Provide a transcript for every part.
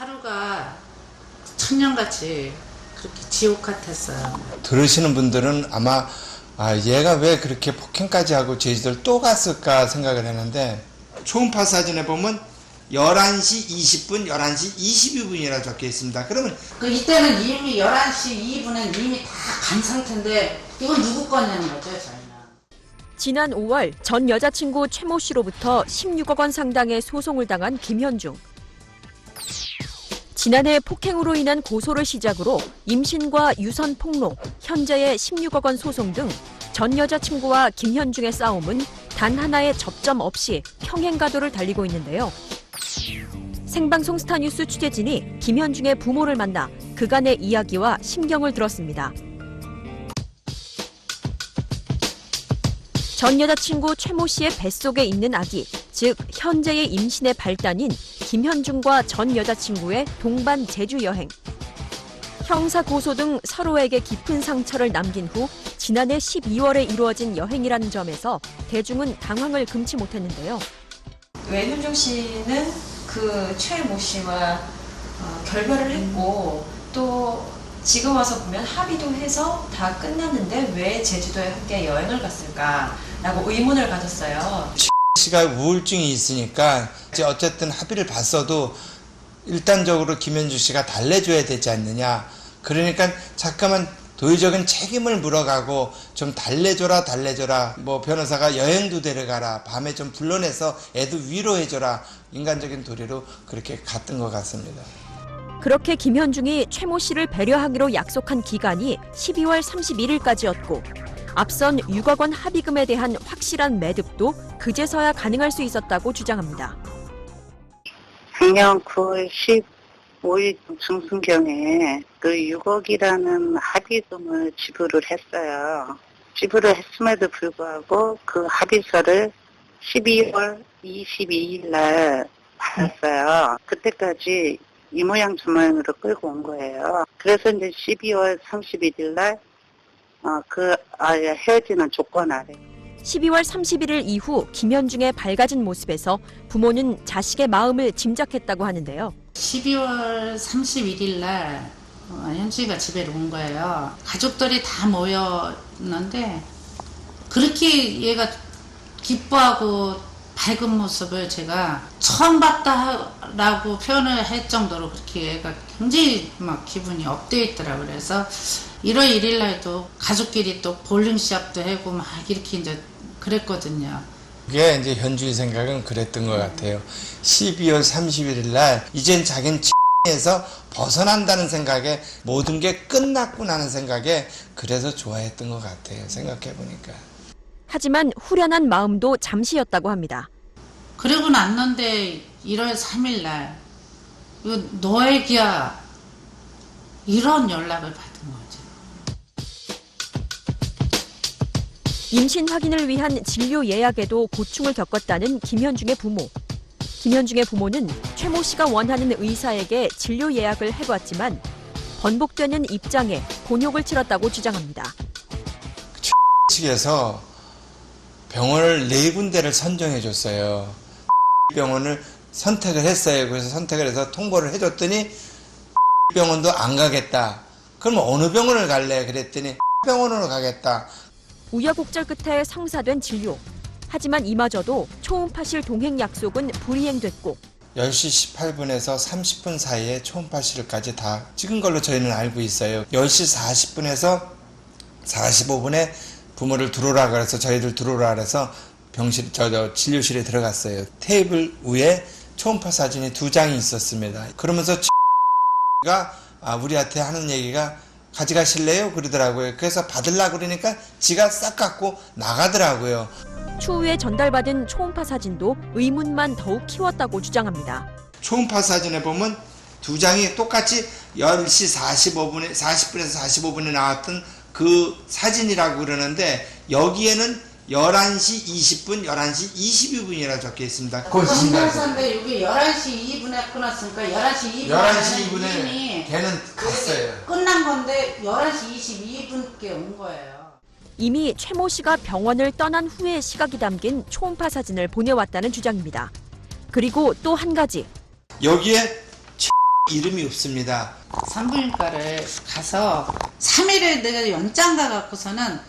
하루가 천년같이 그렇게 지옥 같았어요. 들으시는 분들은 아마 얘가 왜 그렇게 폭행까지 하고 제주도를 또 갔을까 생각을 했는데, 초음파 사진에 보면 11시 20분, 11시 22분이라 적혀 있습니다. 그러면 이때는 이미 11시 2분엔 이미 다 간 상태인데 이건 누구 거냐는 거죠, 저희는. 지난 5월 전 여자친구 최 모 씨로부터 16억 원 상당의 소송을 당한 김현중. 지난해 폭행으로 인한 고소를 시작으로 임신과 유선 폭로, 현재의 16억 원 소송 등 전 여자친구와 김현중의 싸움은 단 하나의 접점 없이 평행 가도를 달리고 있는데요. 생방송 스타뉴스 취재진이 김현중의 부모를 만나 그간의 이야기와 심경을 들었습니다. 전 여자친구 최 모 씨의 뱃속에 있는 아기, 즉 현재의 임신의 발단인 김현중과 전 여자친구의 동반 제주 여행. 형사 고소 등 서로에게 깊은 상처를 남긴 후 지난해 12월에 이루어진 여행이라는 점에서 대중은 당황을 금치 못했는데요. 왜 현중 씨는 그 최 모 씨와 결별을 했고 또 지금 와서 보면 합의도 해서 다 끝났는데 왜 제주도에 함께 여행을 갔을까라고 의문을 가졌어요. 씨가 우울증이 있으니까 이제 어쨌든 합의를 봤어도 일단적으로 김현주 씨가 달래줘야 되지 않느냐. 그러니까 잠깐만 도의적인 책임을 물어가고 좀 달래줘라. 뭐 변호사가 여행도 데려가라. 밤에 좀 불러내서 애도 위로해줘라. 인간적인 도리로 그렇게 갔던 것 같습니다. 그렇게 김현중이 최 모 씨를 배려하기로 약속한 기간이 12월 31일까지였고 앞선 6억 원 합의금에 대한 확실한 매듭도 그제서야 가능할 수 있었다고 주장합니다. 작년 9월 15일 중순경에 그 6억이라는 합의금을 지불을 했어요. 지불을 했음에도 불구하고 그 합의서를 12월 22일 날 받았어요. 그때까지 이 모양 저 모양으로 끌고 온 거예요. 그래서 이제 12월 31일 날 헤어지는 조건 아래. 12월 31일 이후 김현중의 밝아진 모습에서 부모는 자식의 마음을 짐작했다고 하는데요. 12월 31일 날 현주이가 집에 온 거예요. 가족들이 다 모였는데 그렇게 얘가 기뻐하고 밝은 모습을 제가 처음 봤다라고 표현을 할 정도로 그렇게 얘가 굉장히 막 기분이 업되어 있더라고요. 그래서 1월 1일 날도 가족끼리 또 볼링 시합도 하고 막 이렇게 이제 그랬거든요. 그게 이제 현주의 생각은 그랬던 것 같아요. 12월 31일 날 이젠 자기는 에서 벗어난다는 생각에 모든 게 끝났구나 하는 생각에 그래서 좋아했던 것 같아요. 생각해 보니까. 하지만 후련한 마음도 잠시였다고 합니다. 그러고 났는데 1월 3일 날 이거 너 애기야 이런 연락을 받은 거죠. 임신 확인을 위한 진료 예약에도 고충을 겪었다는 김현중의 부모. 김현중의 부모는 최 모 씨가 원하는 의사에게 진료 예약을 해봤지만 번복되는 입장에 곤욕을 치렀다고 주장합니다. 측에서 병원을 4군데를 선정해 줬어요. 병원을 선택을 했어요. 그래서 선택을 해서 통보를 해줬더니 병원도 안 가겠다. 그럼 어느 병원을 갈래? 그랬더니 병원으로 가겠다. 우여곡절 끝에 성사된 진료. 하지만 이마저도 초음파실 동행 약속은 불이행됐고 10시 18분에서 30분 사이에 초음파실까지 다 찍은 걸로 저희는 알고 있어요. 10시 40분에서 45분에 부모를 들어오라 그래서 저희들 들어오라 그래서 진료실에 들어갔어요. 테이블 위에 초음파 사진이 2장이 있었습니다. 그러면서 가 우리한테 하는 얘기가 가져가실래요? 그러더라고요. 그래서 받으려고 그러니까 지가 싹 갖고 나가더라고요. 추후에 전달받은 초음파 사진도 의문만 더욱 키웠다고 주장합니다. 초음파 사진에 보면 2장이 똑같이 10시 40분에서 45분에 나왔던 그 사진이라고 그러는데 여기에는 11시 20분, 11시 22분이라 적혀 있습니다. 검사인데 여기 11시 2분에 끊었으니까 11시 2분에 걔는 갔어요. 끝난 건데 11시 22분께 온 거예요. 이미 최 모 씨가 병원을 떠난 후의 시각이 담긴 초음파 사진을 보내왔다는 주장입니다. 그리고 또 한 가지. 여기에 이름이 없습니다. 산부인과를 가서 3일에 내가 영장 가갖고서는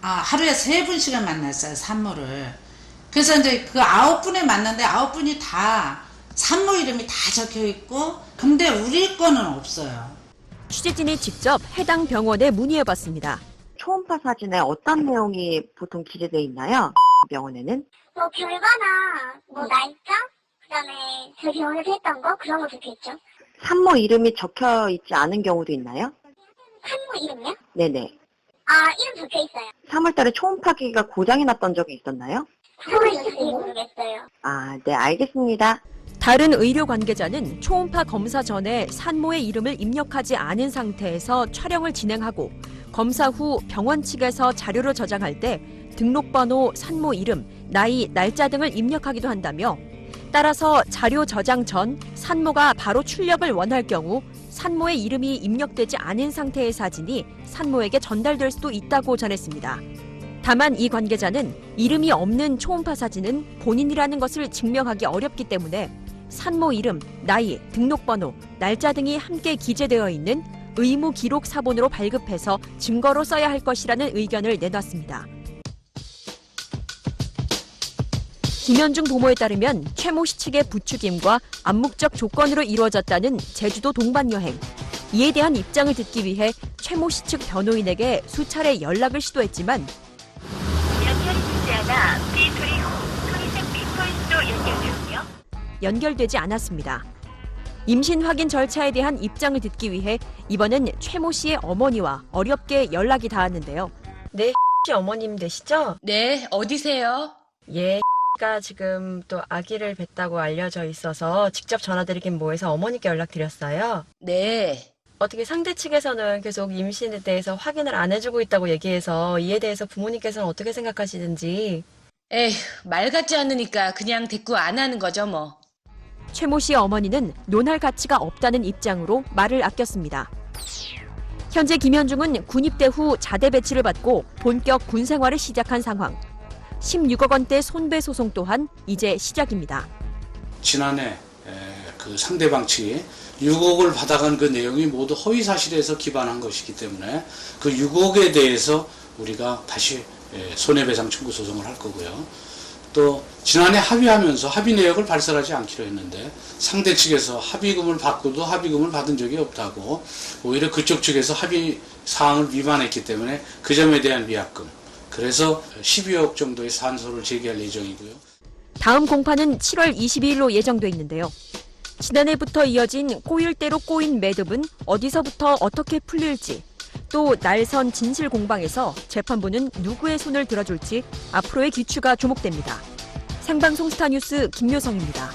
하루에 3분씩을 만났어요, 산모를. 그래서 이제 그 9분에 만났는데 9분이 다 산모 이름이 다 적혀 있고, 근데 우리 거는 없어요. 취재진이 직접 해당 병원에 문의해봤습니다. 초음파 사진에 어떤 내용이 보통 기재되어 있나요? 병원에는? 뭐 결과나 뭐 날짜, 그다음에 저희 병원에서 했던 거 그런 거 적혀있죠. 산모 이름이 적혀 있지 않은 경우도 있나요? 산모 이름이요? 네네. 이름 적혀있어요. 3월달에 초음파기가 고장이 났던 적이 있었나요? 그거는 자세히 모르겠어요. 네, 알겠습니다. 다른 의료 관계자는 초음파 검사 전에 산모의 이름을 입력하지 않은 상태에서 촬영을 진행하고 검사 후 병원 측에서 자료로 저장할 때 등록번호, 산모 이름, 나이, 날짜 등을 입력하기도 한다며 따라서 자료 저장 전 산모가 바로 출력을 원할 경우 산모의 이름이 입력되지 않은 상태의 사진이 산모에게 전달될 수도 있다고 전했습니다. 다만 이 관계자는 이름이 없는 초음파 사진은 본인이라는 것을 증명하기 어렵기 때문에 산모 이름, 나이, 등록번호, 날짜 등이 함께 기재되어 있는 의무 기록 사본으로 발급해서 증거로 써야 할 것이라는 의견을 내놨습니다. 김현중 부모에 따르면 최모 씨 측의 부추김과 암묵적 조건으로 이루어졌다는 제주도 동반여행. 이에 대한 입장을 듣기 위해 최모 씨 측 변호인에게 수차례 연락을 시도했지만 연결되지 않았습니다. 임신 확인 절차에 대한 입장을 듣기 위해 이번엔 최모 씨의 어머니와 어렵게 연락이 닿았는데요. 네, 어머님 되시죠? 네, 어디세요? 예, 가 지금 또 아기를 뵀다고 알려져 있어서 직접 전화드리긴 뭐해서 어머니께 연락드렸어요. 네. 어떻게 상대 측에서는 계속 임신에 대해서 확인을 안 해주고 있다고 얘기해서 이에 대해서 부모님께서는 어떻게 생각하시는지. 에휴, 말 같지 않으니까 그냥 대꾸 안 하는 거죠, 뭐. 최모 씨의 어머니는 논할 가치가 없다는 입장으로 말을 아꼈습니다. 현재 김현중은 군입대 후 자대 배치를 받고 본격 군 생활을 시작한 상황. 16억 원대 손배 소송 또한 이제 시작입니다. 지난해 그 상대방 측이 6억을 받아간 그 내용이 모두 허위 사실에서 기반한 것이기 때문에 그 6억에 대해서 우리가 다시 손해배상 청구 소송을 할 거고요. 또 지난해 합의하면서 합의 내역을 발설하지 않기로 했는데 상대 측에서 합의금을 받고도 합의금을 받은 적이 없다고 오히려 그쪽 측에서 합의 사항을 위반했기 때문에 그 점에 대한 미약금, 그래서 12억 정도의 산소를 제기할 예정이고요. 다음 공판은 7월 22일로 예정돼 있는데요. 지난해부터 이어진 꼬일대로 꼬인 매듭은 어디서부터 어떻게 풀릴지, 또 날선 진실 공방에서 재판부는 누구의 손을 들어줄지 앞으로의 귀추가 주목됩니다. 생방송 스타뉴스 김효성입니다.